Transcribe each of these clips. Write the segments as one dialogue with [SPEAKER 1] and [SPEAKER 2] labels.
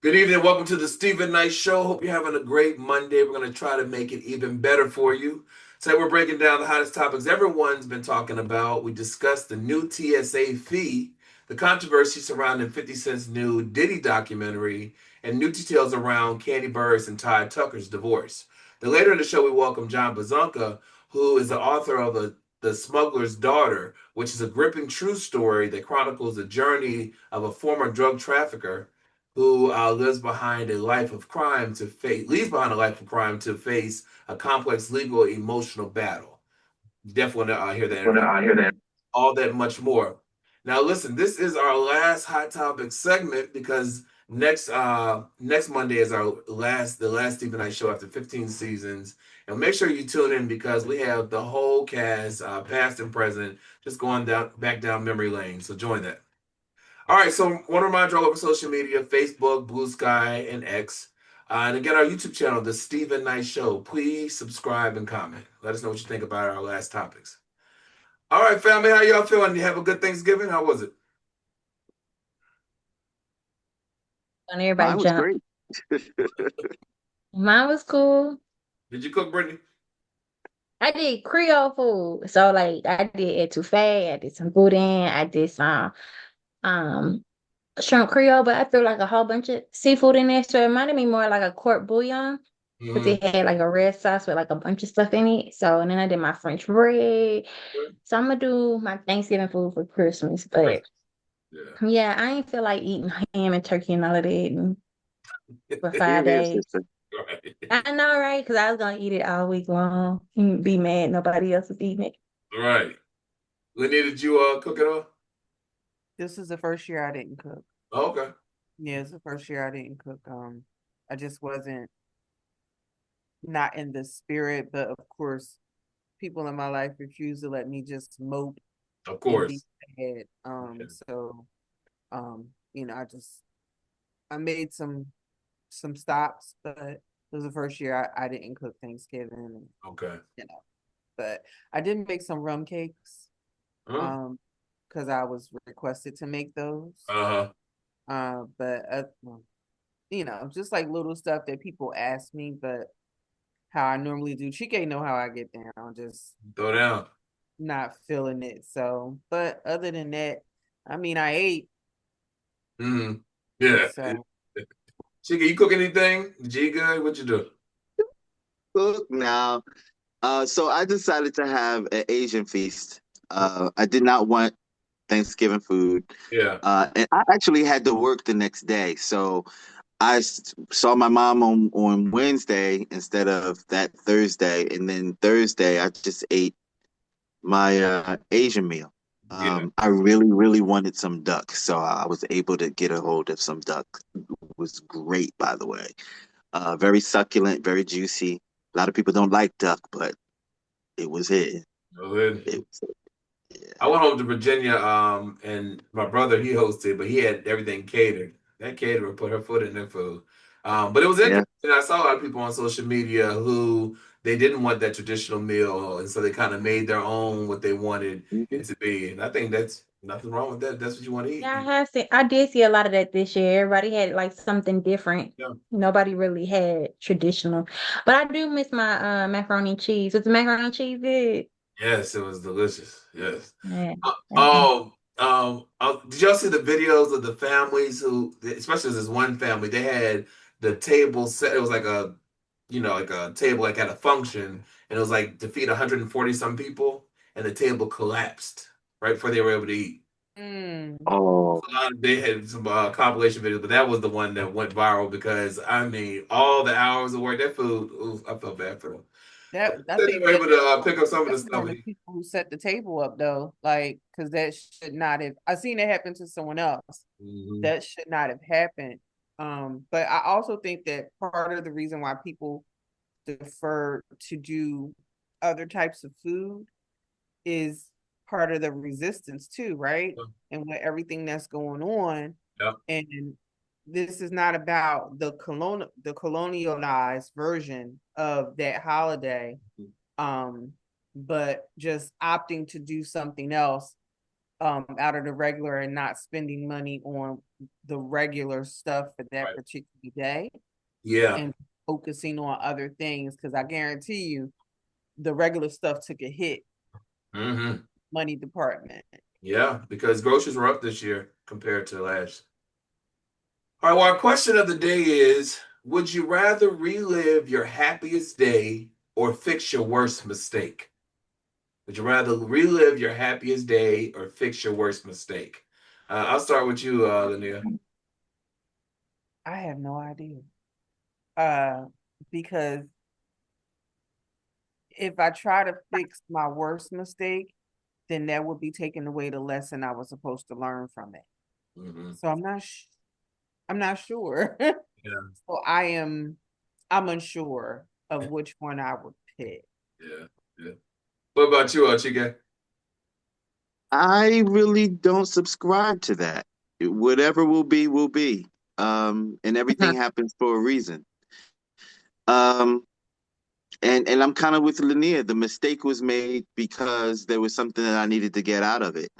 [SPEAKER 1] Good evening. Welcome to the Stephen Knight Show. Hope you're having a great Monday. We're going to try to make it even better for you. Today, we're breaking down the hottest topics everyone's been talking about. We discussed the new TSA fee, the controversy surrounding 50 Cent's new Diddy documentary, and new details around Kandi Burruss and Ty Tucker's divorce. Then later in the show, we welcome John Bazunka, who is the author of The Smuggler's Daughter, which is a gripping true story that chronicles the journey of a former drug trafficker who leaves behind a life of crime to face a complex legal emotional battle. You definitely want to hear that interview.
[SPEAKER 2] I hear that.
[SPEAKER 1] All that much more. Now, listen, this is our last hot topic segment because next Monday is the last Stephen Knight show after 15 seasons. And make sure you tune in because we have the whole cast, past and present, just going back down memory lane. So join that. All right, so want to remind you all over social media, Facebook, Blue Sky, and X. And again, our YouTube channel, The Stephen Knight Show. Please subscribe and comment. Let us know what you think about our last topics. All right, family, how y'all feeling? You have a good Thanksgiving? How was it?
[SPEAKER 3] On everybody
[SPEAKER 2] Mine was
[SPEAKER 3] jump.
[SPEAKER 2] great.
[SPEAKER 3] Mine was cool.
[SPEAKER 1] Did you cook, Brittany?
[SPEAKER 3] I did Creole food. So like I did etouffee, I did some boudin, I did some um shrimp Creole, but I threw like a whole bunch of seafood in there. So it reminded me more like a court bouillon. Because
[SPEAKER 1] Mm-hmm.
[SPEAKER 3] it had like a red sauce with like a bunch of stuff in it. So and then I did my French bread. So I'm gonna do my Thanksgiving food for Christmas. But
[SPEAKER 1] Yeah.
[SPEAKER 3] yeah, I ain't feel like eating ham and turkey and all of that for
[SPEAKER 2] Here,
[SPEAKER 3] 5 days.
[SPEAKER 2] sister.
[SPEAKER 1] Right.
[SPEAKER 3] I know, right? Because I was gonna eat it all week long and be mad nobody else was eating it.
[SPEAKER 1] Right. Lenny, did you cook it all?
[SPEAKER 4] This is the first year I didn't cook.
[SPEAKER 1] Oh, okay.
[SPEAKER 4] Yeah, it's the first year I didn't cook. I just wasn't not in the spirit, but of course, people in my life refuse to let me just mope
[SPEAKER 1] Of
[SPEAKER 4] and be
[SPEAKER 1] course.
[SPEAKER 4] sad.
[SPEAKER 1] Yeah.
[SPEAKER 4] I made some stops, but it was the first year I didn't cook Thanksgiving,
[SPEAKER 1] Okay.
[SPEAKER 4] you know. But I did make some rum cakes,
[SPEAKER 1] Huh?
[SPEAKER 4] because I was requested to make those.
[SPEAKER 1] Uh-huh.
[SPEAKER 4] Well, just like little stuff that people ask me, but how I normally do. She can't know how I get down, just
[SPEAKER 1] Throw down.
[SPEAKER 4] not feeling it. So, but other than that, I mean, I ate.
[SPEAKER 1] Mm-hmm. Yeah.
[SPEAKER 4] So
[SPEAKER 1] Chica, you cook anything? G good? What you do?
[SPEAKER 2] Cook now. So I decided to have an Asian feast. I did not want Thanksgiving food.
[SPEAKER 1] Yeah.
[SPEAKER 2] And I actually had to work the next day. So saw my mom on Wednesday instead of that Thursday. And then Thursday, I just ate my Asian meal.
[SPEAKER 1] Yeah.
[SPEAKER 2] I really, really wanted some duck. So I was able to get a hold of some duck. It was great, by the way. Very succulent, very juicy. A lot of people don't like duck, but it was it.
[SPEAKER 1] Go ahead.
[SPEAKER 2] It was yeah.
[SPEAKER 1] I went home to Virginia, and my brother he hosted, but he had everything catered. That caterer put her foot in their food. But it was
[SPEAKER 2] Yeah.
[SPEAKER 1] interesting. I saw a lot of people on social media who they didn't want that traditional meal, and so they kind of made their own what they wanted
[SPEAKER 2] Mhm.
[SPEAKER 1] it to be. And I think that's nothing wrong with that. That's what you want to eat.
[SPEAKER 3] Yeah, I did see a lot of that this year. Everybody had like something different.
[SPEAKER 1] Yeah.
[SPEAKER 3] Nobody really had traditional. But I do miss my macaroni and cheese. Was the macaroni and cheese good?
[SPEAKER 1] Yes, it was delicious. Yes.
[SPEAKER 3] Yeah.
[SPEAKER 1] Did y'all see the videos of the families who, especially this one family, they had the table set. It was like like a table like at a function, and it was like to feed 140 some people, and the table collapsed right before they were able to eat.
[SPEAKER 4] mm,
[SPEAKER 2] Oh,
[SPEAKER 1] They had some compilation videos, but that was the one that went viral because I mean, all the hours of work, that food, oof, I felt bad for them.
[SPEAKER 4] that I
[SPEAKER 1] They
[SPEAKER 4] think
[SPEAKER 1] were able to pick up some of the
[SPEAKER 4] that's
[SPEAKER 1] stuff.
[SPEAKER 4] on the people who set the table up though, like because that should not have. I seen it happen to someone else.
[SPEAKER 1] Mhm.
[SPEAKER 4] That should not have happened. But I also think that part of the reason why people defer to do other types of food is part of the resistance too, right? And with everything that's going on,
[SPEAKER 1] Yep.
[SPEAKER 4] and this is not about the colonialized version of that holiday, um, but just opting to do something else out of the regular and not spending money on the regular stuff for that particular day.
[SPEAKER 1] Yeah.
[SPEAKER 4] And focusing on other things, because I guarantee you the regular stuff took a hit. Money department.
[SPEAKER 1] Yeah, because groceries were up this year compared to last. All right, well, our question of the day is, would you rather relive your happiest day or fix your worst mistake? Would you rather relive your happiest day or fix your worst mistake? I'll start with you, Linnea.
[SPEAKER 4] I have no idea. Because if I try to fix my worst mistake, then that would be taking away the lesson I was supposed to learn from it. So I'm not sure.
[SPEAKER 1] Yeah.
[SPEAKER 4] So I'm unsure of which one I would pick.
[SPEAKER 1] Yeah. What about you, Chike?
[SPEAKER 2] I really don't subscribe to that. Whatever will be, will be. And everything happens for a reason. And I'm kind of with Linnea. The mistake was made because there was something that I needed to get out of it.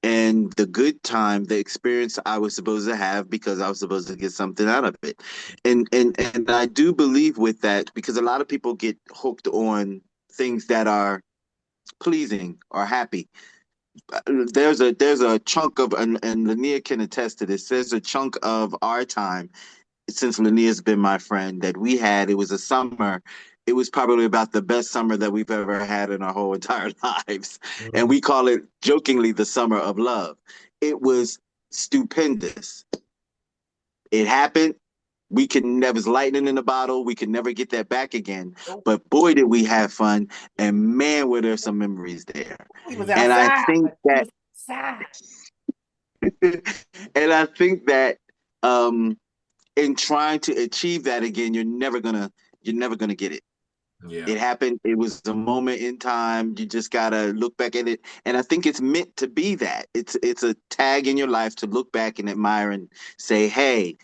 [SPEAKER 2] And the good time, the experience I was supposed to have because I was supposed to get something out of it. And I do believe with that, because a lot of people get hooked on things that are pleasing or happy. There's a chunk of, and Linnea can attest to this, there's a chunk of our time since Linnea's been my friend that we had. It was a summer. It was probably about the best summer that we've ever had in our whole entire lives. And we call it jokingly the summer of love. It was stupendous. It happened. We can never, was lightning in a bottle. We can never get that back again. But boy, did we have fun. And man, were there some memories there.
[SPEAKER 4] We was
[SPEAKER 2] And
[SPEAKER 4] outside.
[SPEAKER 2] I think that, and I think that, in trying to achieve that again, you're never gonna get it.
[SPEAKER 1] Yeah.
[SPEAKER 2] It happened. It was a moment in time. You just gotta look back at it, and I think it's meant to be that. It's a tag in your life to look back and admire and say, "Hey,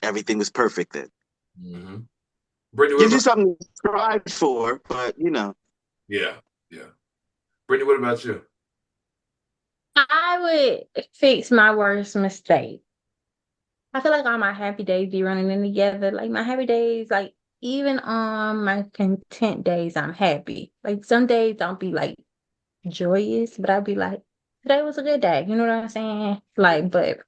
[SPEAKER 2] everything was perfect then."
[SPEAKER 1] Brittany,
[SPEAKER 2] Gives you something to strive for, but
[SPEAKER 1] Yeah. Brittany, what about you?
[SPEAKER 3] I would fix my worst mistake. I feel like all my happy days be running in together. Like my happy days, like even on my content days, I'm happy. Like some days don't be like joyous, but I'll be like, today was a good day. You know what I'm saying? Like, but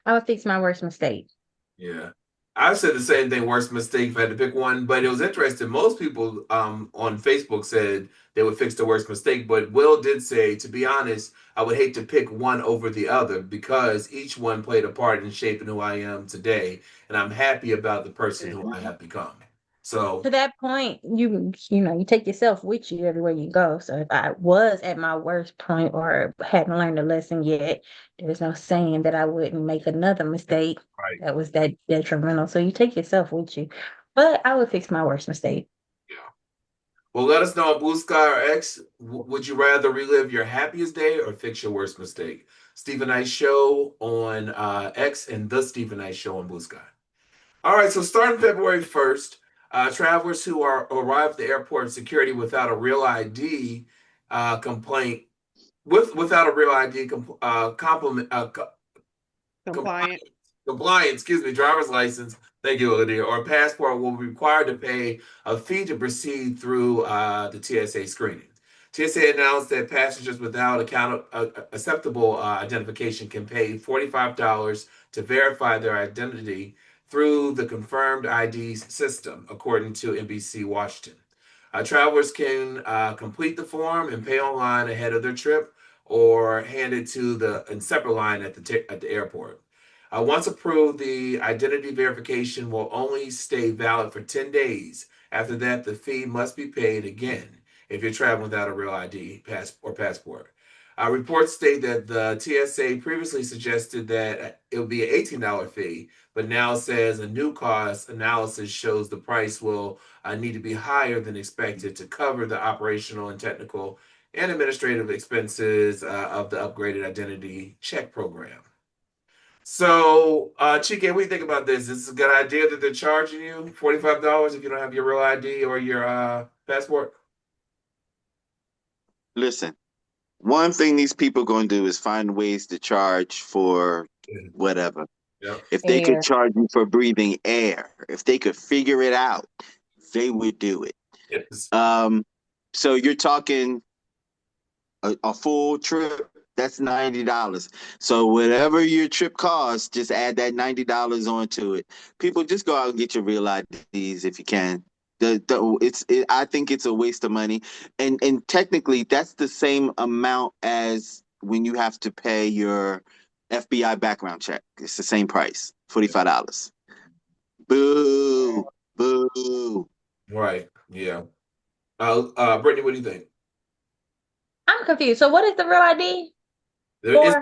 [SPEAKER 3] I would fix my worst mistake.
[SPEAKER 1] Yeah. I said the same thing, worst mistake if I had to pick one, but it was interesting. Most people on Facebook said they would fix the worst mistake, but Will did say, to be honest, I would hate to pick one over the other because each one played a part in shaping who I am today, and I'm happy about the person who I have become. So
[SPEAKER 3] To that point, you take yourself with you everywhere you go. So if I was at my worst point or hadn't learned a lesson yet, there's no saying that I wouldn't make another mistake that was that detrimental. So you take yourself with you. But I would fix my worst mistake.
[SPEAKER 1] Yeah. Well, let us know on Blue Sky or X. Would you rather relive your happiest day or fix your worst mistake? Stephen Knight Show on X and The Stephen Knight Show on Blue Sky. All right, so starting February 1st, travelers who arrive at the airport security without a real ID complaint, without a real ID compliance, driver's license, thank you, Lydia, or passport will be required to pay a fee to proceed through the TSA screening. TSA announced that passengers without acceptable identification can pay $45 to verify their identity through the confirmed IDs system, according to NBC Washington. Travelers can complete the form and pay online ahead of their trip or hand it to the separate line at the airport. Once approved, the identity verification will only stay valid for 10 days. After that, the fee must be paid again if you're traveling without a real ID passport. Reports state that the TSA previously suggested that it would be an $18 fee, but now says a new cost analysis shows the price will need to be higher than expected to cover the operational and technical and administrative expenses of the upgraded identity check program. So, Chike, what do you think about this? Is this a good idea that they're charging you $45 if you don't have your real ID or your passport?
[SPEAKER 2] Listen, One thing these people going to do is find ways to charge for whatever.
[SPEAKER 1] Yep.
[SPEAKER 2] If they could
[SPEAKER 3] Air.
[SPEAKER 2] charge you for breathing air, if they could figure it out, they would do it.
[SPEAKER 1] Yes.
[SPEAKER 2] So you're talking a full trip, that's $90. So whatever your trip costs, just add that $90 onto it. People, just go out and get your real IDs if you can. I think it's a waste of money, and technically that's the same amount as when you have to pay your FBI background check. It's the same price, $45. Boo, boo.
[SPEAKER 1] Right. Yeah. Brittany, what do you think?
[SPEAKER 3] I'm confused. So what is the real ID
[SPEAKER 1] There is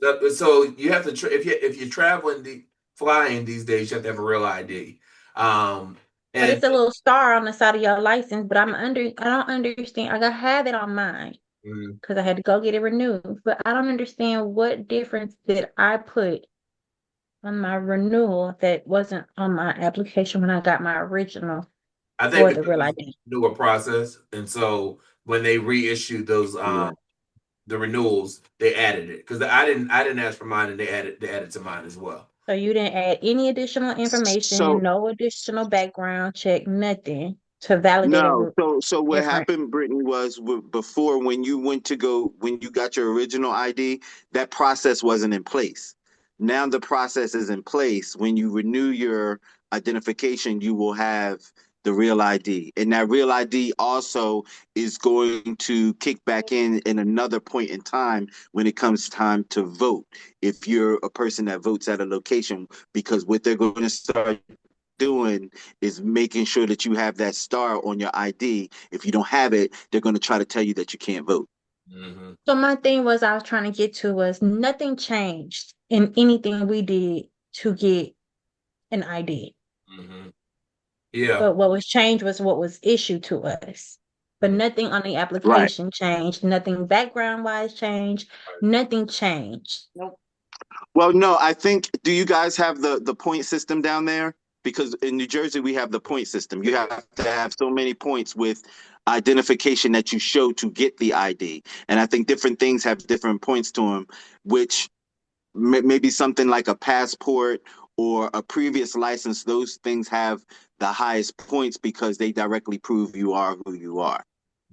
[SPEAKER 3] for?
[SPEAKER 1] so you have to if you're flying these days, you have to have a real ID.
[SPEAKER 3] But
[SPEAKER 1] And
[SPEAKER 3] it's a little star on the side of your license, but I don't understand. I have it on mine
[SPEAKER 1] mm,
[SPEAKER 3] because I had to go get it renewed. But I don't understand what difference did I put on my renewal that wasn't on my application when I got my original
[SPEAKER 1] I think
[SPEAKER 3] for the
[SPEAKER 1] because
[SPEAKER 3] real
[SPEAKER 1] it's
[SPEAKER 3] ID.
[SPEAKER 1] a newer process, and so when they reissued those
[SPEAKER 2] Yeah.
[SPEAKER 1] the renewals, they added it because I didn't ask for mine, and they added to mine as well.
[SPEAKER 3] So you didn't add any additional
[SPEAKER 2] So
[SPEAKER 3] information, no additional background check, nothing to validate
[SPEAKER 2] no,
[SPEAKER 3] a
[SPEAKER 2] so what
[SPEAKER 3] different.
[SPEAKER 2] happened, Brittany, was before when you when you got your original ID, that process wasn't in place. Now the process is in place. When you renew your identification, you will have the real ID, and that real ID also is going to kick back in another point in time when it comes time to vote. If you're a person that votes at a location, because what they're going to start doing is making sure that you have that star on your ID. If you don't have it, they're going to try to tell you that you can't vote.
[SPEAKER 1] Mm-hmm.
[SPEAKER 3] So my thing was I was trying to get to was nothing changed in anything we did to get an ID.
[SPEAKER 1] Mm-hmm. Yeah.
[SPEAKER 3] But what was changed was what was issued to us. But
[SPEAKER 1] Mm-hmm.
[SPEAKER 3] nothing on the
[SPEAKER 2] Right.
[SPEAKER 3] application changed. Nothing background wise changed. Nothing changed.
[SPEAKER 4] Nope.
[SPEAKER 2] Well, no, I think, do you guys have the point system down there? Because in New Jersey, we have the point system. You have to have so many points with identification that you show to get the ID. And I think different things have different points to them, which maybe something like a passport or a previous license, those things have the highest points because they directly prove you are who you are.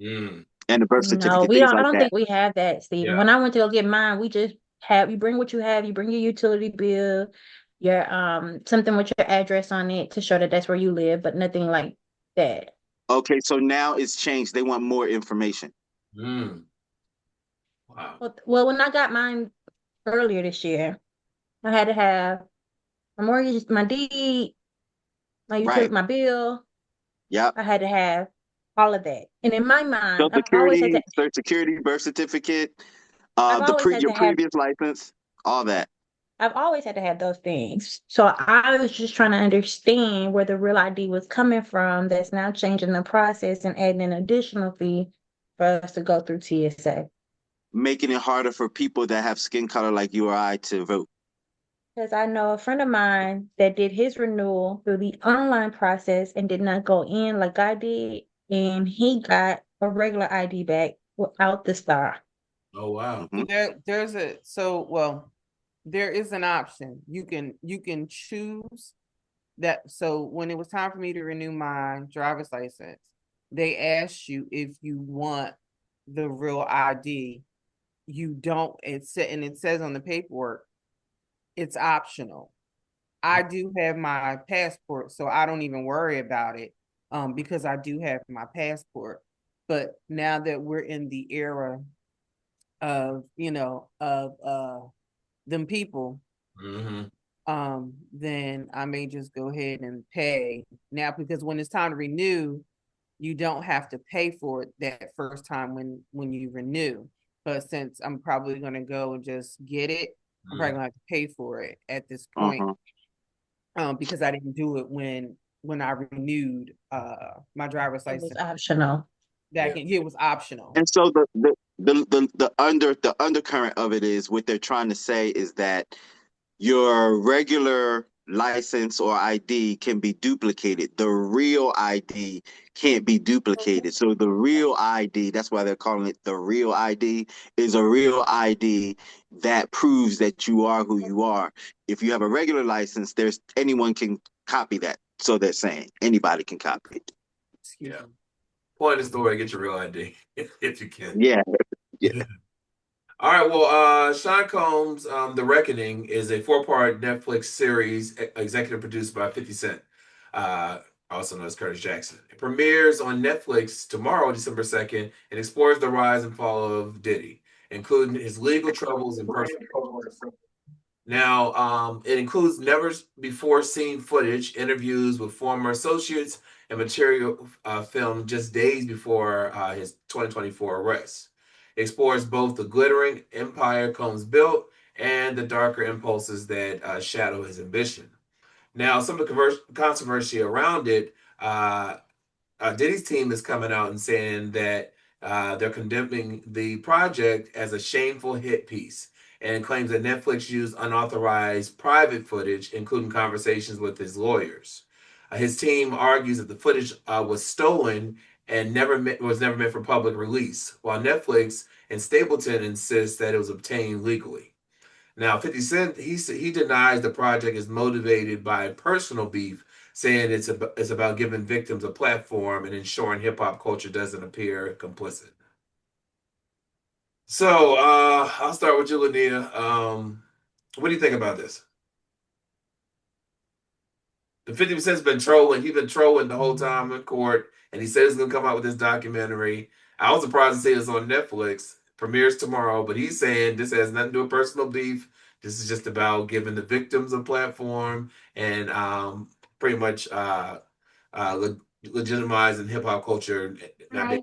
[SPEAKER 1] Mm.
[SPEAKER 2] And a birth
[SPEAKER 3] No,
[SPEAKER 2] certificate,
[SPEAKER 3] we
[SPEAKER 2] things
[SPEAKER 3] don't. I
[SPEAKER 2] like
[SPEAKER 3] don't
[SPEAKER 2] that.
[SPEAKER 3] think we have that, Stephen.
[SPEAKER 1] Yeah.
[SPEAKER 3] When I went to go get mine, we just have you bring what you have. You bring your utility bill, your something with your address on it to show that that's where you live, but nothing like that.
[SPEAKER 2] Okay, so now it's changed. They want more information.
[SPEAKER 1] Mm. Wow.
[SPEAKER 3] Well, when I got mine earlier this year, I had to have my mortgage, my deed, my
[SPEAKER 2] Right.
[SPEAKER 3] utility, my bill.
[SPEAKER 2] Yep.
[SPEAKER 3] I had to have all of that. And in my mind,
[SPEAKER 2] Social Security, birth certificate,
[SPEAKER 3] I've always had
[SPEAKER 2] your
[SPEAKER 3] to have
[SPEAKER 2] previous license, all that.
[SPEAKER 3] I've always had to have those things. So I was just trying to understand where the real ID was coming from that's now changing the process and adding an additional fee for us to go through TSA.
[SPEAKER 2] Making it harder for people that have skin color like you or I to vote.
[SPEAKER 3] Because I know a friend of mine that did his renewal through the online process and did not go in like I did, and he got a regular ID back without the star.
[SPEAKER 1] Oh wow.
[SPEAKER 2] Mm-hmm.
[SPEAKER 4] There is an option. You can choose that. So when it was time for me to renew my driver's license, they asked you if you want the real ID. You don't, it says on the paperwork, it's optional. I do have my passport, so I don't even worry about it, because I do have my passport. But now that we're in the era of, them people,
[SPEAKER 1] Mm-hmm.
[SPEAKER 4] then I may just go ahead and pay now, because when it's time to renew, you don't have to pay for it that first time when you renew. But since I'm probably going to go and just get it, I'm probably going to have to pay for it at this point, because I didn't do it when I renewed my driver's
[SPEAKER 3] It was
[SPEAKER 4] license.
[SPEAKER 3] optional.
[SPEAKER 4] It was optional.
[SPEAKER 2] And so the undercurrent of it is what they're trying to say is that your regular license or ID can be duplicated. The real ID can't be duplicated. So the real ID, that's why they're calling it the real ID, is a real ID that proves that you are who you are. If you have a regular license, there's anyone can copy that. So they're saying anybody can copy it.
[SPEAKER 4] Excuse
[SPEAKER 1] Yeah.
[SPEAKER 4] me.
[SPEAKER 1] Point of the story, get your real ID if you can.
[SPEAKER 2] Yeah. Yeah.
[SPEAKER 1] All right. Well, Sean Combs, The Reckoning is a four-part Netflix series executive produced by 50 Cent, uh, also known as Curtis Jackson. It premieres on Netflix tomorrow, December 2nd, and explores the rise and fall of Diddy, including his legal troubles and personal. Now, it includes never before seen footage, interviews with former associates, and material filmed just days before his 2024 arrest. It explores both the glittering empire Combs built and the darker impulses that shadow his ambition. Now, some of the controversy around it, Diddy's team is coming out and saying that they're condemning the project as a shameful hit piece and claims that Netflix used unauthorized private footage, including conversations with his lawyers. His team argues that the footage was stolen and was never meant for public release, while Netflix and Stapleton insist that it was obtained legally. Now, 50 Cent, he denies the project is motivated by personal beef, saying it's about giving victims a platform and ensuring hip hop culture doesn't appear complicit. So, I'll start with you, Lanita. What do you think about this? The 50%'s been trolling. He's been trolling the whole time in court, and he said he's gonna come out with this documentary. I was surprised to see this on Netflix. Premieres tomorrow, but he's saying this has nothing to do with personal beef. This is just about giving the victims a platform and pretty much legitimizing hip hop culture. Not being,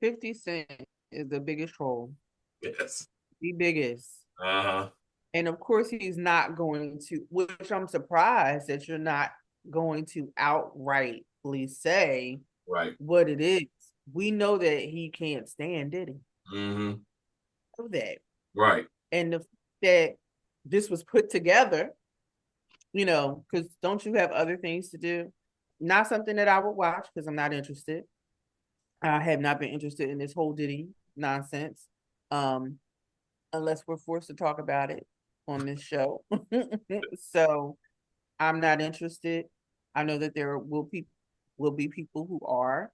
[SPEAKER 4] 50 Cent is the biggest troll.
[SPEAKER 1] yes.
[SPEAKER 4] The biggest.
[SPEAKER 1] Uh-huh.
[SPEAKER 4] And of course, he's not going to, which I'm surprised that you're not going to outrightly say
[SPEAKER 1] Right.
[SPEAKER 4] what it is. We know that he can't stand Diddy.
[SPEAKER 1] Mm-hmm.
[SPEAKER 4] Know that.
[SPEAKER 1] Right.
[SPEAKER 4] And that this was put together, because don't you have other things to do? Not something that I would watch because I'm not interested. I have not been interested in this whole Diddy nonsense, unless we're forced to talk about it on this show. So I'm not interested. I know that there will be people who are.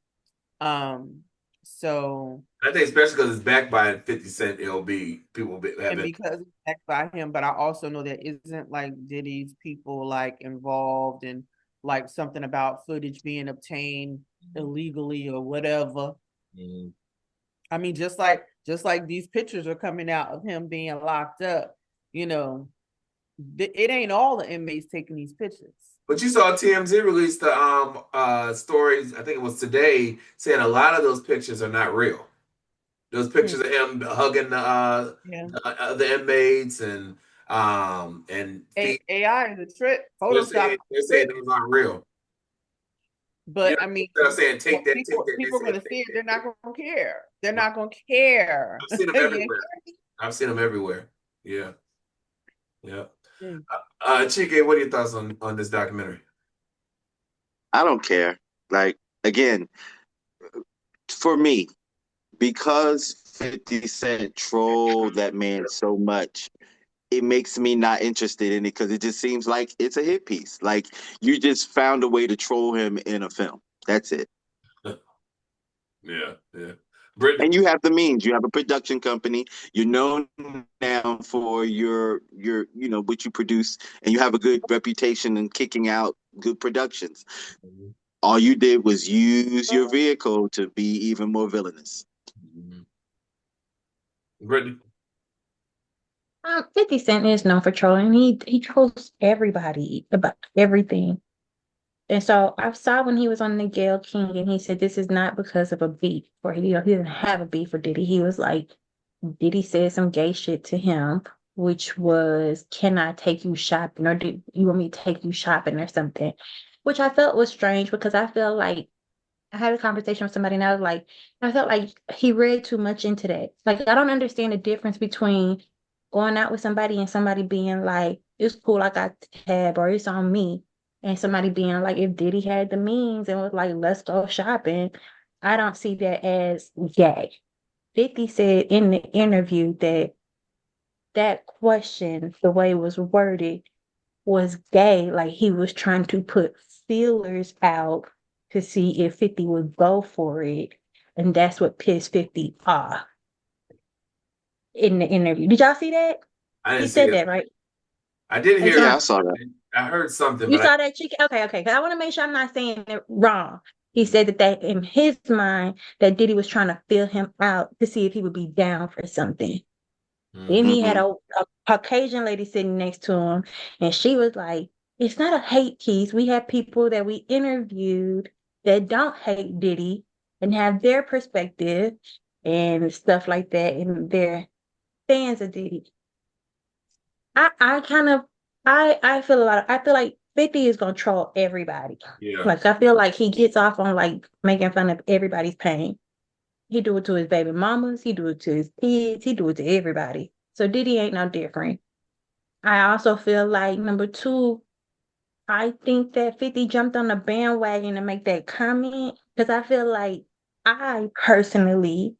[SPEAKER 4] So
[SPEAKER 1] I think especially because it's backed by 50 Cent LB, people have
[SPEAKER 4] and
[SPEAKER 1] it.
[SPEAKER 4] because it's backed by him, but I also know there isn't like Diddy's people like involved in like something about footage being obtained illegally or whatever.
[SPEAKER 1] Mm-hmm.
[SPEAKER 4] I mean, just like these pictures are coming out of him being locked up, it ain't all the inmates taking these pictures.
[SPEAKER 1] But you saw TMZ release the stories, I think it was today, saying a lot of those pictures are not real. Those pictures of him hugging the inmates and
[SPEAKER 4] AI is a trick. Photoshop.
[SPEAKER 1] they're saying those aren't real.
[SPEAKER 4] But I mean,
[SPEAKER 1] I'm saying take that.
[SPEAKER 4] People are going to see it. They're not going to care. They're not going to care.
[SPEAKER 1] I've seen them everywhere. I've seen them everywhere. Yeah. Yeah. Chike, what are your thoughts on this documentary?
[SPEAKER 2] I don't care. Like, again, for me, because 50 Cent trolled that man so much, it makes me not interested in it because it just seems like it's a hit piece. Like, you just found a way to troll him in a film. That's it.
[SPEAKER 1] Yeah, yeah. Brittany.
[SPEAKER 2] And you have the means. You have a production company. You're known now for your what you produce, and you have a good reputation in kicking out good productions. Mm-hmm. All you did was use your vehicle to be even more villainous.
[SPEAKER 1] Mm-hmm. Brittany.
[SPEAKER 3] 50 Cent is known for trolling. He trolls everybody about everything. And so I saw when he was on the Gayle King and he said this is not because of a beef, or he didn't have a beef for Diddy. He was like, Diddy said some gay shit to him, which was, can I take you shopping, or do you want me to take you shopping or something? Which I felt was strange because I feel like I had a conversation with somebody and I felt like he read too much into that. Like, I don't understand the difference between going out with somebody and somebody being like, it's cool, I got the tab, or it's on me. And somebody being like, if Diddy had the means and was like, let's go shopping, I don't see that as gay. 50 said in the interview that that question, the way it was worded, was gay. Like he was trying to put feelers out to see if 50 would go for it. And that's what pissed 50 off in the interview. Did y'all see that?
[SPEAKER 1] I
[SPEAKER 3] He
[SPEAKER 1] didn't see
[SPEAKER 3] said
[SPEAKER 1] it.
[SPEAKER 3] that, right?
[SPEAKER 1] I did
[SPEAKER 3] It's
[SPEAKER 1] hear
[SPEAKER 2] Yeah,
[SPEAKER 3] on.
[SPEAKER 2] I saw that.
[SPEAKER 1] I heard something,
[SPEAKER 3] You
[SPEAKER 1] but
[SPEAKER 3] saw that chicken? Okay, okay. 'Cause I want to make sure I'm not saying it wrong. He said that in his mind, that Diddy was trying to feel him out to see if he would be down for something. Then he had
[SPEAKER 2] Mhm.
[SPEAKER 3] a Caucasian lady sitting next to him, and she was like, it's not a hate piece. We have people that we interviewed that don't hate Diddy and have their perspective and stuff like that, and they're fans of Diddy. I kind of I feel I feel like 50 is gonna troll everybody.
[SPEAKER 1] yeah,
[SPEAKER 3] Like I feel like he gets off on like making fun of everybody's pain. He do it to his baby mamas, he do it to his kids, he do it to everybody. So Diddy ain't no different. I also feel like number two, I think that 50 jumped on the bandwagon to make that comment because I feel like I personally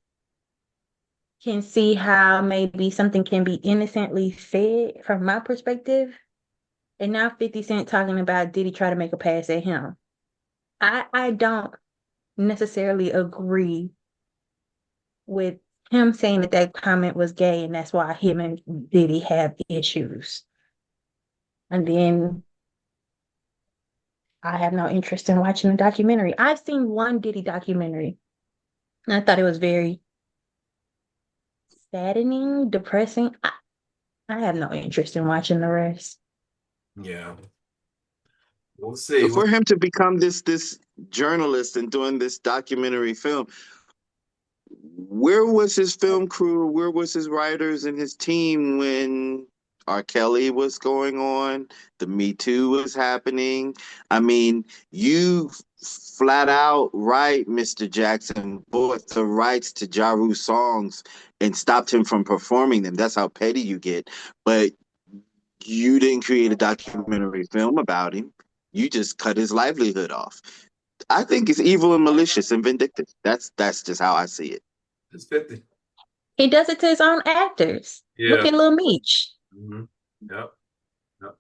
[SPEAKER 3] can see how maybe something can be innocently said from my perspective. And now 50 Cent talking about did he try to make a pass at him? I don't necessarily agree with him saying that that comment was gay and that's why him and Diddy have issues. And then I have no interest in watching a documentary. I've seen one Diddy documentary and I thought it was very saddening, depressing. I have no interest in watching the rest.
[SPEAKER 1] yeah. We'll
[SPEAKER 2] So
[SPEAKER 1] see.
[SPEAKER 2] for him to become this journalist and doing this documentary film, where was his film crew? Where was his writers and his team when R. Kelly was going on? The Me Too was happening. I mean, you flat out right, Mr. Jackson, bought the rights to Ja Rule songs and stopped him from performing them. That's how petty you get. But you didn't create a documentary film about him. You just cut his livelihood off. I think it's evil and malicious and vindictive. That's just how I see it.
[SPEAKER 1] It's 50.
[SPEAKER 3] He does it to his own actors. Look
[SPEAKER 1] Yeah.
[SPEAKER 3] at Lil Meech.
[SPEAKER 1] Mm-hmm. Yep. Yep.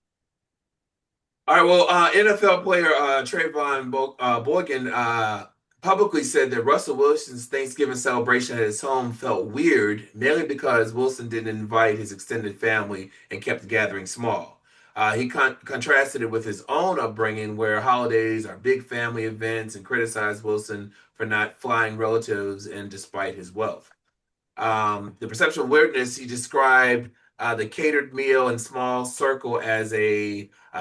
[SPEAKER 1] All right. Well, NFL player Trevone Boykin publicly said that Russell Wilson's Thanksgiving celebration at his home felt weird, mainly because Wilson didn't invite his extended family and kept the gathering small. He contrasted it with his own upbringing, where holidays are big family events, and criticized Wilson for not flying relatives and despite his wealth. The perception of weirdness, he described the catered meal and small circle as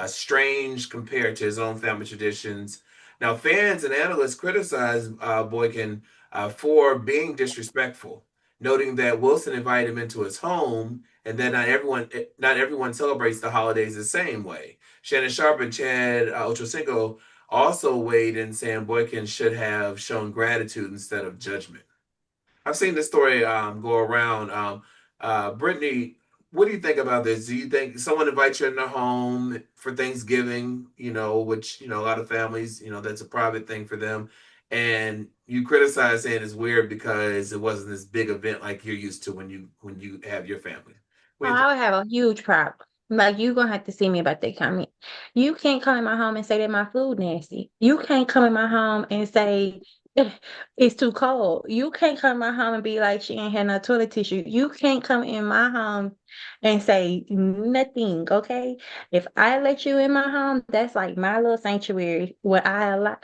[SPEAKER 1] strange compared to his own family traditions. Now, fans and analysts criticize Boykin for being disrespectful, noting that Wilson invited him into his home and that not everyone celebrates the holidays the same way. Shannon Sharp and Chad Ochocinco also weighed in, saying Boykin should have shown gratitude instead of judgment. I've seen this story go around. Brittany, what do you think about this? Do you think someone invites you in their home for Thanksgiving, which, a lot of families, that's a private thing for them, and you criticize saying it's weird because it wasn't this big event like you're used to when you have your family. What
[SPEAKER 3] Oh,
[SPEAKER 1] do you think?
[SPEAKER 3] I would have a huge problem. Like you gonna have to see me about that comment. You can't come in my home and say that my food nasty. You can't come in my home and say it's too cold. You can't come in my home and be like she ain't had no toilet tissue. You can't come in my home and say nothing. Okay, if I let you in my home, that's like my little sanctuary where I allow.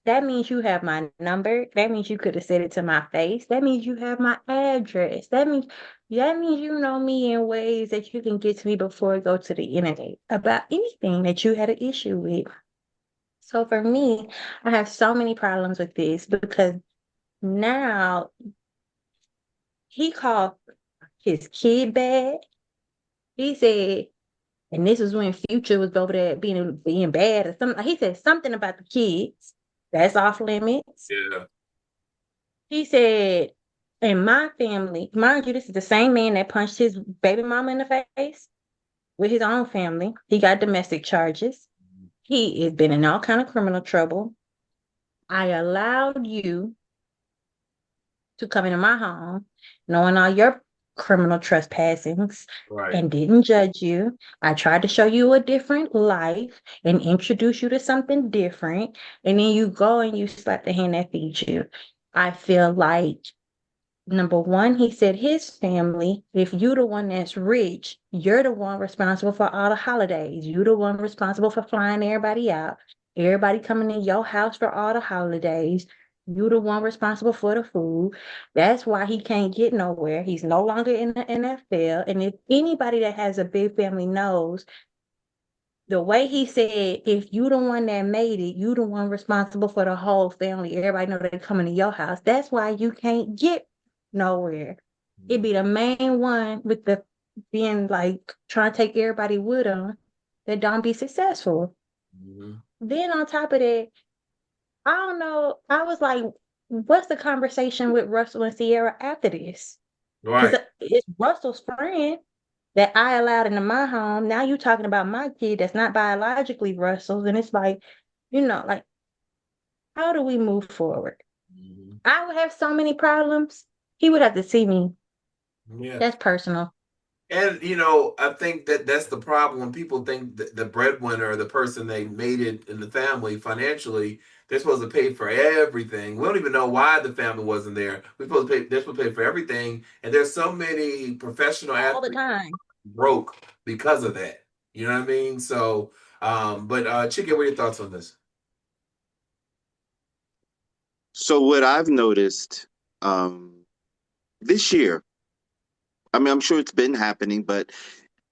[SPEAKER 3] That means you have my number. That means you could have said it to my face. That means you have my address. That means you know me in ways that you can get to me before it go to the internet about anything that you had an issue with. So for me, I have so many problems with this because now he called his kid bad. He said, and this is when Future was over there being bad or something. He said something about the kids. That's off limits.
[SPEAKER 1] Yeah.
[SPEAKER 3] He said, in my family, mind you, this is the same man that punched his baby mama in the face. with his own family. He got domestic charges. He has been in all kind of criminal trouble. I allowed you to come into my home, knowing all your criminal trespassings,
[SPEAKER 1] Right.
[SPEAKER 3] and didn't judge you. I tried to show you a different life and introduce you to something different. And then you go and you slap the hand that feeds you. I feel like, number one, he said his family, if you the one that's rich, you're the one responsible for all the holidays. You the one responsible for flying everybody out. Everybody coming in your house for all the holidays. You the one responsible for the food. That's why he can't get nowhere. He's no longer in the NFL. And if anybody that has a big family knows, the way he said, if you the one that made it, you the one responsible for the whole family. Everybody know they coming to your house. That's why you can't get nowhere. It be the main one with the being like trying to take everybody with them that don't be successful.
[SPEAKER 1] Mhm.
[SPEAKER 3] Then on top of that, I don't know. I was like, what's the conversation with Russell and Sierra after this? Because
[SPEAKER 1] Right.
[SPEAKER 3] it's Russell's friend that I allowed into my home. Now you talking about my kid that's not biologically Russell's, and it's like, like, how do we move forward?
[SPEAKER 1] Mhm.
[SPEAKER 3] I would have so many problems. He would have to see me.
[SPEAKER 1] Yeah.
[SPEAKER 3] That's personal.
[SPEAKER 1] And I think that that's the problem when people think that the breadwinner or the person they made it in the family financially, they're supposed to pay for everything. We don't even know why the family wasn't there. We're supposed to pay. They're supposed to pay for everything, and there's so many professional
[SPEAKER 3] All the
[SPEAKER 1] athletes
[SPEAKER 3] time.
[SPEAKER 1] broke because of that. You know what I mean? So, but Chicken, what are your thoughts on this?
[SPEAKER 2] So what I've noticed this year, I mean, I'm sure it's been happening, but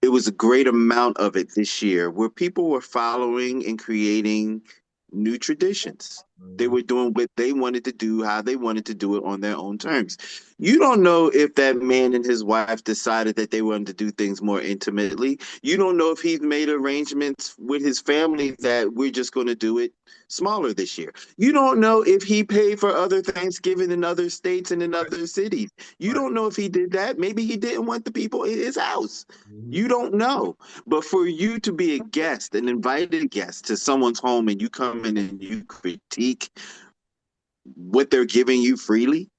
[SPEAKER 2] it was a great amount of it this year where people were following and creating new traditions. They
[SPEAKER 1] Mhm.
[SPEAKER 2] were doing what they wanted to do, how they wanted to do it on their own terms. You don't know if that man and his wife decided that they wanted to do things more intimately. You don't know if he's made arrangements with his family that we're just going to do it smaller this year. You don't know if he paid for other Thanksgiving in other states and in
[SPEAKER 1] Right.
[SPEAKER 2] other cities. You
[SPEAKER 1] Right.
[SPEAKER 2] don't know if he did that. Maybe he didn't want the people in his house.
[SPEAKER 1] Mhm.
[SPEAKER 2] You don't know. But for you to be a guest, an invited guest to someone's home, and you come in and you critique what they're giving you freely,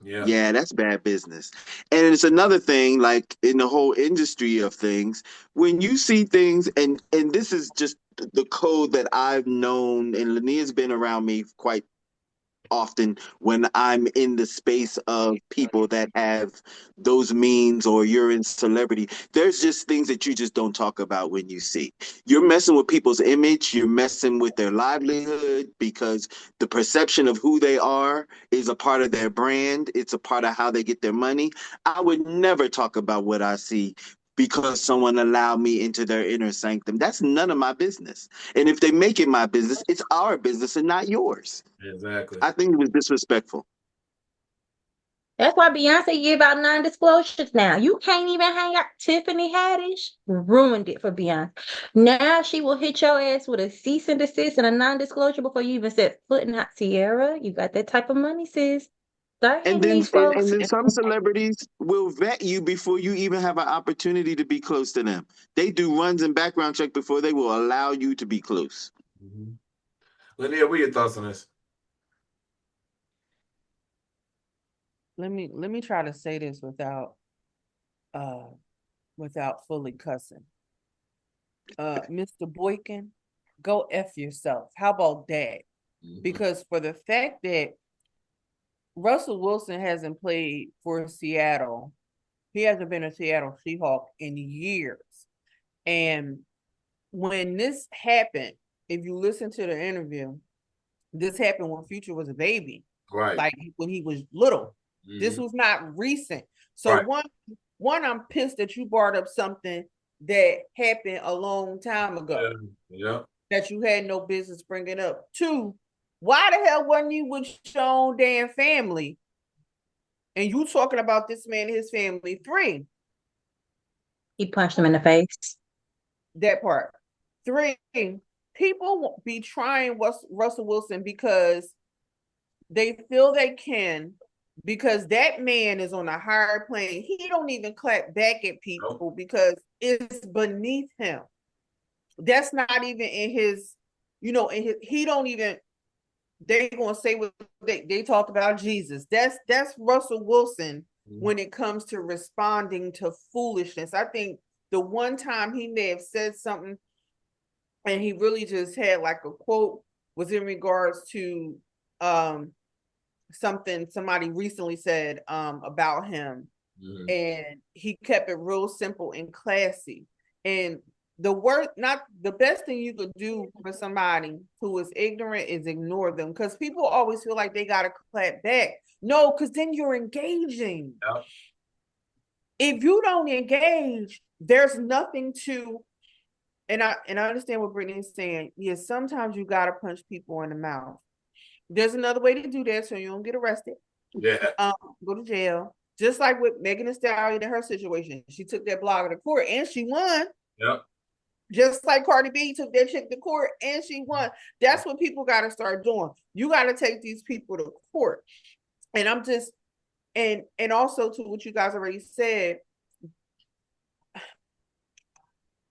[SPEAKER 1] Yeah.
[SPEAKER 2] yeah, that's bad business. And it's another thing, like in the whole industry of things, when you see things, and this is just the code that I've known, and Lanier's been around me quite often when I'm in the space of people that have those means or you're in celebrity. There's just things that you just don't talk about when you see. You're messing with people's image, you're messing with their livelihood because the perception of who they are is a part of their brand, it's a part of how they get their money. I would never talk about what I see because someone allowed me into their inner sanctum. That's none of my business. And if they make it my business, it's our business and not yours.
[SPEAKER 1] Exactly.
[SPEAKER 2] I think it was disrespectful.
[SPEAKER 3] That's why Beyonce give out non-disclosures now. You can't even hang out. Tiffany Haddish ruined it for Beyonce. Now she will hit your ass with a cease and desist and a non-disclosure before you even set foot in that. Sierra, you got that type of money, sis. Start
[SPEAKER 2] And
[SPEAKER 3] hitting
[SPEAKER 2] then
[SPEAKER 3] these
[SPEAKER 2] and,
[SPEAKER 3] folks.
[SPEAKER 2] and then some celebrities will vet you before you even have an opportunity to be close to them. They do runs and background check before they will allow you to be close.
[SPEAKER 1] Mhm. Lanier, what are your thoughts on this?
[SPEAKER 4] Let me try to say this uh without fully cussing. Mr. Boykin, go F yourself. How about that?
[SPEAKER 1] Mhm.
[SPEAKER 4] Because for the fact that Russell Wilson hasn't played for Seattle, he hasn't been a Seattle Seahawk in years. And when this happened, if you listen to the interview, this happened when Future was a baby,
[SPEAKER 1] Right.
[SPEAKER 4] like when he was little. This
[SPEAKER 1] Mhm.
[SPEAKER 4] was not recent. So
[SPEAKER 1] Right.
[SPEAKER 4] one, I'm pissed that you brought up something that happened a long time
[SPEAKER 1] Yeah.
[SPEAKER 4] ago
[SPEAKER 1] Yeah.
[SPEAKER 4] that you had no business bringing up. Two, why the hell wasn't you with your own damn family? And you talking about this man and his family. Three,
[SPEAKER 3] He punched him in the face.
[SPEAKER 4] that part. Three, people be trying Russell Wilson because they feel they can because that man is on a higher plane. He don't even clap back at people because it's beneath him. That's not even in his, he don't even, they gonna say what they talked about Jesus. That's Russell Wilson when it comes to responding to foolishness. I think the one time he may have said something and he really just had like a quote was in regards to something somebody recently said about him. And he kept it real simple and classy. And not the best thing you could do for somebody who is ignorant is ignore them, because people always feel like they gotta clap back. No, because then you're engaging.
[SPEAKER 1] Yep.
[SPEAKER 4] If you don't engage, there's nothing to. And I understand what Brittany's saying. Yes, sometimes you gotta punch people in the mouth. There's another way to do that so you don't get arrested.
[SPEAKER 1] Yeah.
[SPEAKER 4] Go to jail. Just like with Megan Thee Stallion in her situation. She took that blogger to court and she won.
[SPEAKER 1] Yep.
[SPEAKER 4] Just like Cardi B took that chick to court and she won. That's what people got to start doing. You got to take these people to court. And I'm just, and also to what you guys already said,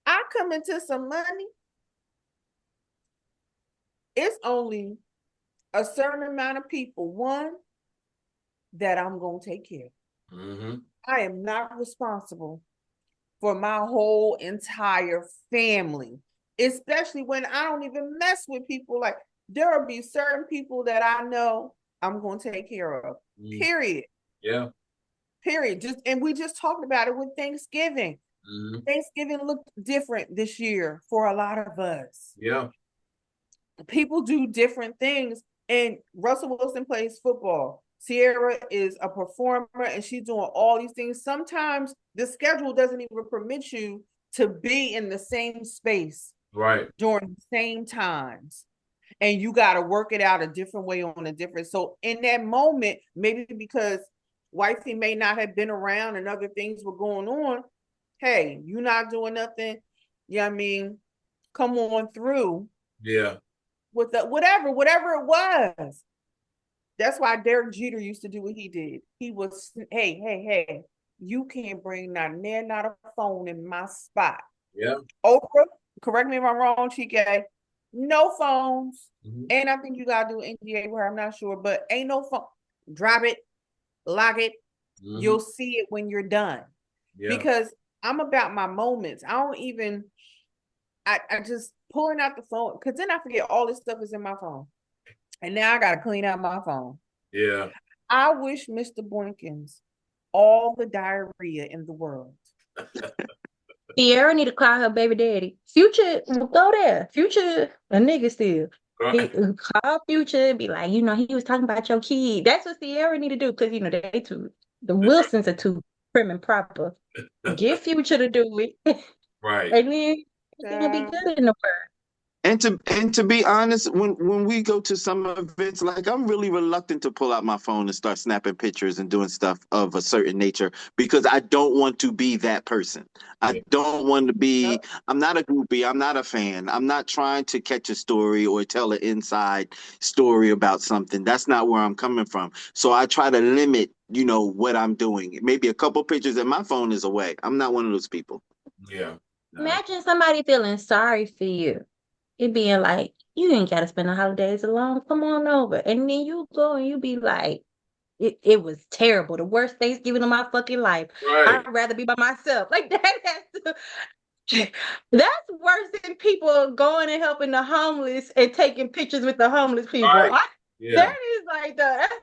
[SPEAKER 4] I come into some money. It's only a certain amount of people, one, that I'm going to take care of. I am not responsible for my whole entire family, especially when I don't even mess with people. Like, there will be certain people that I know I'm going to take care of, period.
[SPEAKER 1] Yeah.
[SPEAKER 4] Period. And we just talked about it with Thanksgiving. Thanksgiving looked different this year for a lot of us.
[SPEAKER 1] Yeah.
[SPEAKER 4] People do different things, and Russell Wilson plays football. Sierra is a performer and she's doing all these things. Sometimes the schedule doesn't even permit you to be in the same space during the same times. And you got to work it out a different way on a different. So in that moment, maybe because wifey may not have been around and other things were going on, hey, you're not doing nothing. Yeah, I mean, come on through.
[SPEAKER 1] Yeah.
[SPEAKER 4] With the whatever it was. That's why Derek Jeter used to do what he did. He was, hey, you can't bring not a phone in my spot.
[SPEAKER 1] Yeah.
[SPEAKER 4] Oprah, correct me if I'm wrong, Chike, no phones. And I think you got to do NDA with her, I'm not sure, but ain't no phone. Drop it, lock it. You'll see it when you're done. Yeah. Because I'm about my moments. I just pulling out the phone, because then I forget all this stuff is in my phone. And now I got to clean out my phone. Yeah. I wish Mr. Boykins all the diarrhea in the world.
[SPEAKER 3] Sierra need to call her baby daddy. Future, go there. Future, a nigga still. He call Future and be like, he was talking about your kid. That's what Sierra need to do, because, the Wilsons are too prim and proper. Get Future to do it. Right. And then it's going to be good in the world.
[SPEAKER 2] And to be honest, when we go to some events, like, I'm really reluctant to pull out my phone and start snapping pictures and doing stuff of a certain nature, because I don't want to be that person. I don't want to be, I'm not a groupie. I'm not a fan. I'm not trying to catch a story or tell an inside story about something. That's not where I'm coming from. So I try to limit, what I'm doing. Maybe a couple pictures and my phone is away. I'm not one of those people.
[SPEAKER 1] Yeah.
[SPEAKER 3] Imagine somebody feeling sorry for you. It being like, you ain't got to spend the holidays alone. Come on over. And then you go and you be like, it was terrible. The worst Thanksgiving of my fucking life. Right. I'd rather be by myself. Like, that's worse than people going and helping the homeless and taking pictures with the homeless people. Right. That is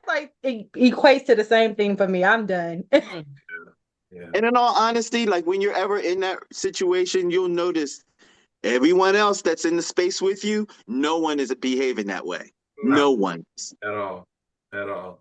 [SPEAKER 3] like, it equates to the same thing for me. I'm done.
[SPEAKER 2] Yeah. And in all honesty, like, when you're ever in that situation, you'll notice everyone else that's in the space with you, no one is behaving that way. No one.
[SPEAKER 1] At all. All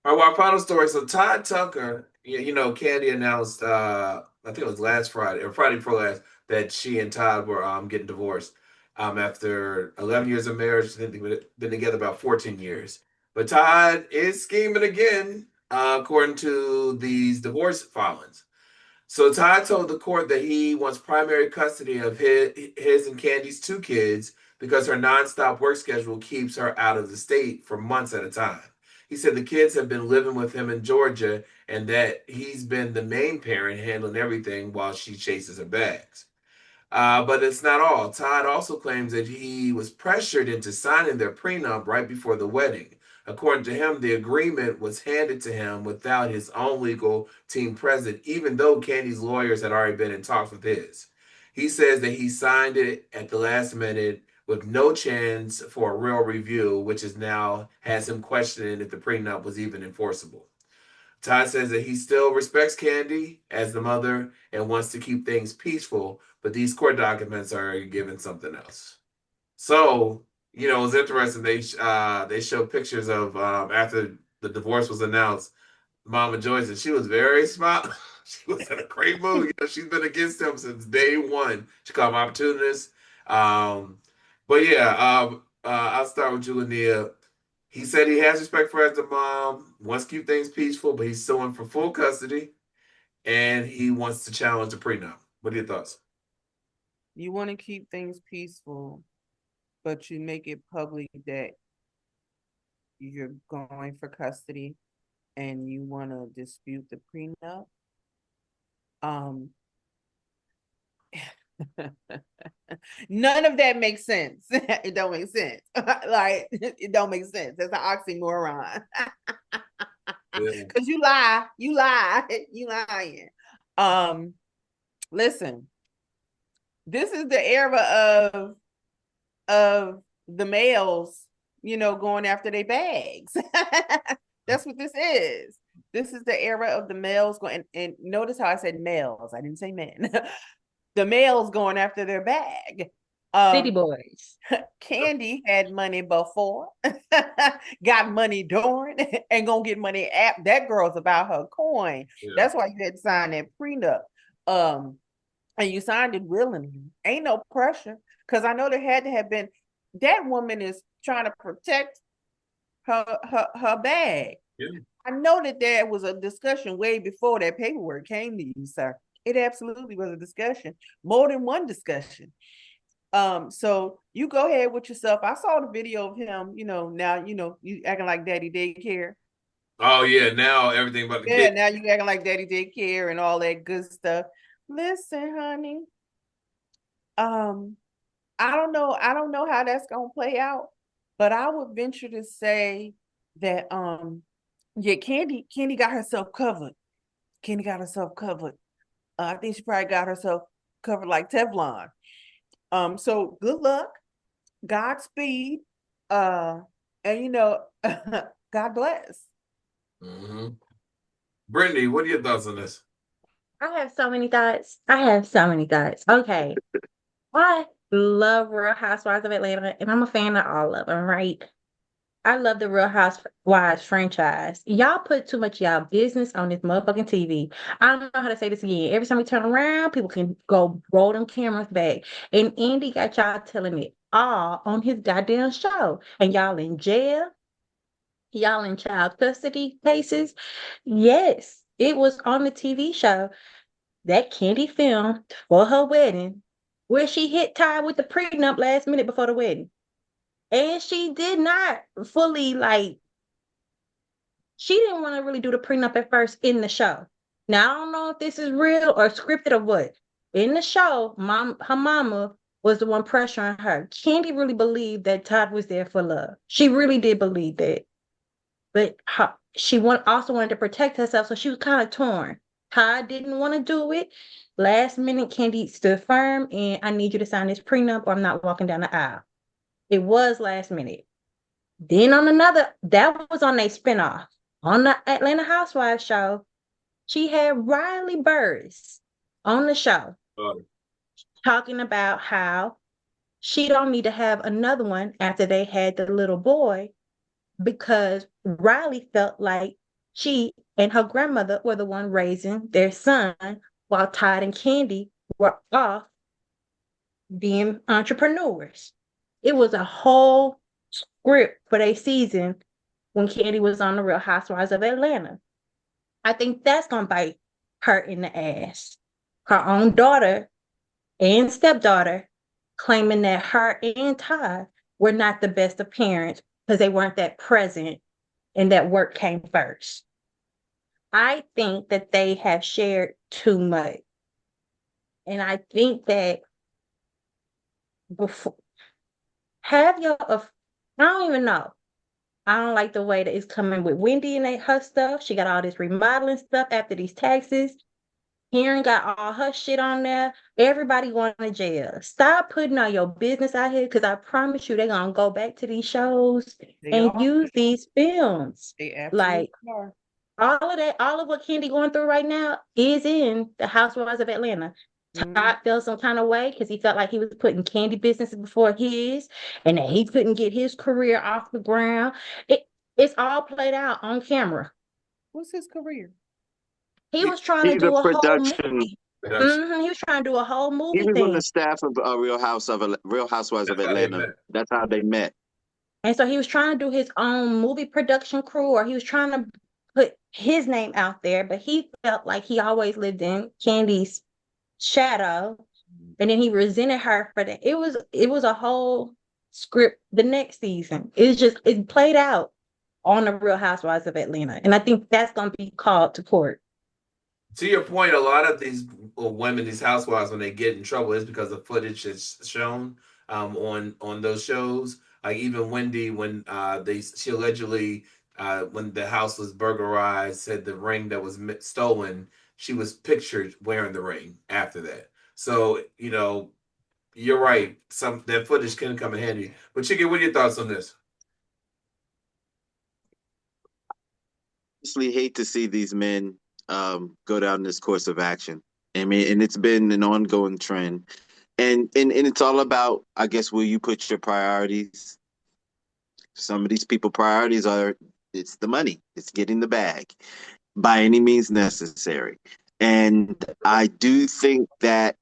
[SPEAKER 1] right, well, our final story. So Todd Tucker, Kandi announced, I think it was last Friday or Friday before last, that she and Todd were getting divorced after 11 years of marriage. They've been together about 14 years. But Todd is scheming again, according to these divorce filings. So Todd told the court that he wants primary custody of his and Kandi's 2 kids because her nonstop work schedule keeps her out of the state for months at a time. He said the kids have been living with him in Georgia and that he's been the main parent handling everything while she chases her bags. But it's not all. Todd also claims that he was pressured into signing their prenup right before the wedding. According to him, the agreement was handed to him without his own legal team present, even though Kandi's lawyers had already been in talks with his. He says that he signed it at the last minute with no chance for a real review, which is now has him questioning if the prenup was even enforceable. Todd says that he still respects Kandi as the mother and wants to keep things peaceful, but these court documents are giving something else. So, it was interesting. They showed pictures of after the divorce was announced. Mama Joyce, and she was very smart. She was in a great mood. She's been against him since day one. She called him opportunist. But yeah, I'll start with you, Linnea. He said he has respect for her as a mom, wants to keep things peaceful, but he's suing for full custody, and he wants to challenge the prenup. What are your thoughts?
[SPEAKER 4] You want to keep things peaceful, but you make it public that you're going for custody and you want to dispute the prenup. None of that makes sense. It don't make sense. Like, it don't make sense. That's an oxymoron. Because you lying. Listen, this is the era of the males, going after their bags. That's what this is. This is the era of the males going, and notice how I said males. I didn't say men. The males going after their bag.
[SPEAKER 3] City boys.
[SPEAKER 4] Kandi had money before, got money during, and gonna get money after. That girl's about her coin. Yeah. That's why you had to sign that prenup. And you signed it willingly. Ain't no pressure. Because I know there had to have been, that woman is trying to protect her bag. Yeah. I know that there was a discussion way before that paperwork came to you, sir. It absolutely was a discussion, more than one discussion. So you go ahead with yourself. I saw the video of him, now, you acting like daddy daycare.
[SPEAKER 1] Oh yeah, now everything about the
[SPEAKER 4] kid. Now you acting like daddy daycare and all that good stuff. Listen, honey. I don't know how that's gonna play out, but I would venture to say that yeah, Kandi got herself covered. Kandi got herself covered. I think she probably got herself covered like Teflon. So good luck, Godspeed, and God bless.
[SPEAKER 1] Mm-hmm. Brittany, what are your thoughts on this?
[SPEAKER 3] I have so many thoughts. Okay. I love Real Housewives of Atlanta, and I'm a fan of all of them, right? I love the Real Housewives franchise. Y'all put too much y'all business on this motherfucking TV. I don't know how to say this again. Every time we turn around, people can go roll them cameras back. And Andy got y'all telling it all on his goddamn show. And y'all in jail. Y'all in child custody cases. Yes, it was on the TV show that Kandi filmed for her wedding, where she hit Ty with the prenup last minute before the wedding. And she did not fully, she didn't want to really do the prenup at first in the show. Now, I don't know if this is real or scripted or what. In the show, her mama was the one pressuring her. Kandi really believed that Todd was there for love. She really did believe that. But she also wanted to protect herself, so she was kind of torn. Todd didn't want to do it. Last minute, Kandi stood firm, and I need you to sign this prenup or I'm not walking down the aisle. It was last minute. Then that was on a spinoff. On the Atlanta Housewives show, she had Riley Burruss on the show talking about how she don't need to have another one after they had the little boy, because Riley felt like she and her grandmother were the one raising their son while Todd and Kandi were off being entrepreneurs. It was a whole script for their season when Kandi was on the Real Housewives of Atlanta. I think that's going to bite her in the ass. Her own daughter and stepdaughter claiming that her and Todd were not the best of parents because they weren't that present and that work came first. I think that they have shared too much. And I think that before have your I don't even know. I don't like the way that it's coming with Wendy and her stuff. She got all this remodeling stuff after these taxes. Karen got all her shit on there. Everybody going to jail. Stop putting all your business out here, because I promise you they're gonna go back to these shows
[SPEAKER 4] They
[SPEAKER 3] and
[SPEAKER 4] are.
[SPEAKER 3] use these films.
[SPEAKER 4] They absolutely are.
[SPEAKER 3] All of that, all of what Kandi going through right now is in the Housewives of Atlanta. Todd felt some kind of way because he felt like he was putting Kandi businesses before his, and that he couldn't get his career off the ground. It's all played out on camera.
[SPEAKER 4] What's his career?
[SPEAKER 3] He was trying to
[SPEAKER 2] He's
[SPEAKER 3] do
[SPEAKER 2] a
[SPEAKER 3] a whole
[SPEAKER 2] production.
[SPEAKER 3] movie. He was trying to do a whole
[SPEAKER 2] He
[SPEAKER 3] movie
[SPEAKER 2] was on
[SPEAKER 3] thing.
[SPEAKER 2] the staff of Real Housewives of
[SPEAKER 1] That's how they
[SPEAKER 2] Atlanta.
[SPEAKER 1] met.
[SPEAKER 2] That's how they met.
[SPEAKER 3] And so he was trying to do his own movie production crew, or he was trying to put his name out there, but he felt like he always lived in Candy's shadow. And then he resented her for that. It was a whole script the next season. It played out on the Real Housewives of Atlanta. And I think that's gonna be called to court.
[SPEAKER 1] To your point, a lot of these women, these housewives, when they get in trouble, is because the footage is shown on those shows. Like even Wendy, when she allegedly when the house was burglarized, said the ring that was stolen, she was pictured wearing the ring after that. So you're right. Some that footage can come in handy. But Chicky, what are your thoughts on this?
[SPEAKER 2] Honestly, hate to see these men go down this course of action. I mean, and it's been an ongoing trend. And it's all about, I guess, where you put your priorities. Some of these people priorities are it's the money, it's getting the bag by any means necessary. And I do think that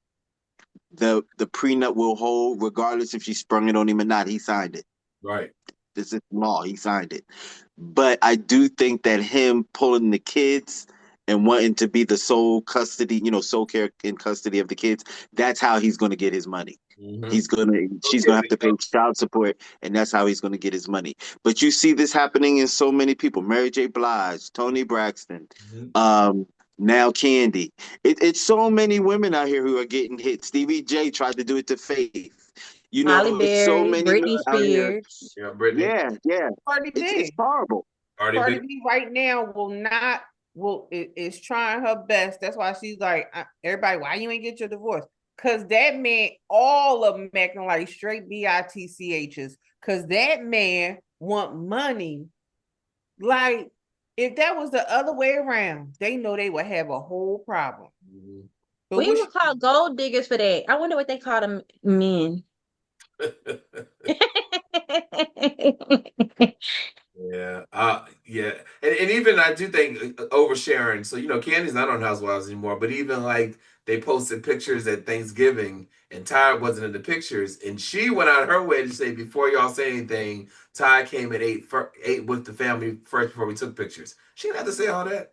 [SPEAKER 2] the prenup will hold regardless if she sprung it on him or not. He signed it.
[SPEAKER 1] Right.
[SPEAKER 2] This is law. He signed it. But I do think that him pulling the kids and wanting to be the sole custody, sole care in custody of the kids, that's how he's going to get his money. She's going to have to pay child support, and that's how he's going to get his money. But you see this happening in so many people: Mary J. Blige, Toni Braxton, now Kandi. It's so many women out here who are getting hit. Stevie J tried to do it to Faith.
[SPEAKER 3] Halle
[SPEAKER 2] It's so
[SPEAKER 3] Berry,
[SPEAKER 2] many
[SPEAKER 3] Britney
[SPEAKER 2] out here.
[SPEAKER 3] Spears.
[SPEAKER 1] Yeah, Brittany.
[SPEAKER 2] Yeah.
[SPEAKER 4] Cardi B.
[SPEAKER 2] It's horrible.
[SPEAKER 4] Cardi B right now is trying her best. That's why she's like, everybody, why you ain't get your divorce? Cause that man, all of them acting like straight bitchs. Cause that man want money. Like if that was the other way around, they know they would have a whole problem. But
[SPEAKER 3] We were called gold diggers for that. I wonder what they call them men.
[SPEAKER 1] Yeah, yeah, and even I do think oversharing. So Candy's not on Housewives anymore, but even like they posted pictures at Thanksgiving, and Ty wasn't in the pictures, and she went out her way to say before y'all say anything, Ty came and ate with the family first before we took pictures. She didn't have to say all that.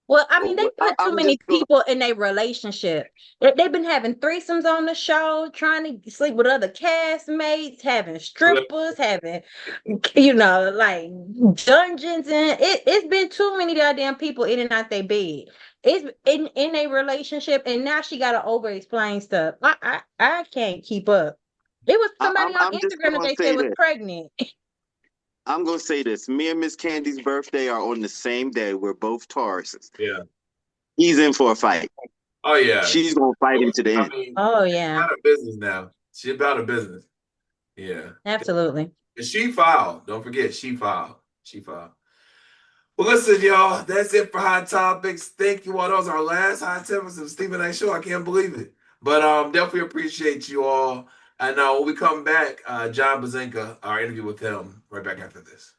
[SPEAKER 3] Well, I mean, they put too many
[SPEAKER 2] just-
[SPEAKER 3] people in a relationship. They've been having threesomes on the show, trying to sleep with other castmates, having strippers, having, like dungeons, and it's been too many goddamn people in and out their bed. It's in a relationship, and now she got to over-explain stuff. I can't keep up. It was somebody on Instagram that they said was pregnant.
[SPEAKER 2] I'm gonna say this. Me and Miss Candy's birthday are on the same day. We're both Tauruses.
[SPEAKER 1] Yeah.
[SPEAKER 2] He's in for a fight.
[SPEAKER 1] Oh yeah.
[SPEAKER 2] She's gonna fight him to the end.
[SPEAKER 3] Oh yeah.
[SPEAKER 1] She's about her business now. She's about her business. Yeah.
[SPEAKER 3] Absolutely.
[SPEAKER 1] And she filed. Don't forget, she filed. Well, listen, y'all. That's it for Hot Topics. Thank you all. Those are our last Hot Topics of Stephen A. Show. I can't believe it. But definitely appreciate you all. And when we come back, John Bazinga, our interview with him, right back after this.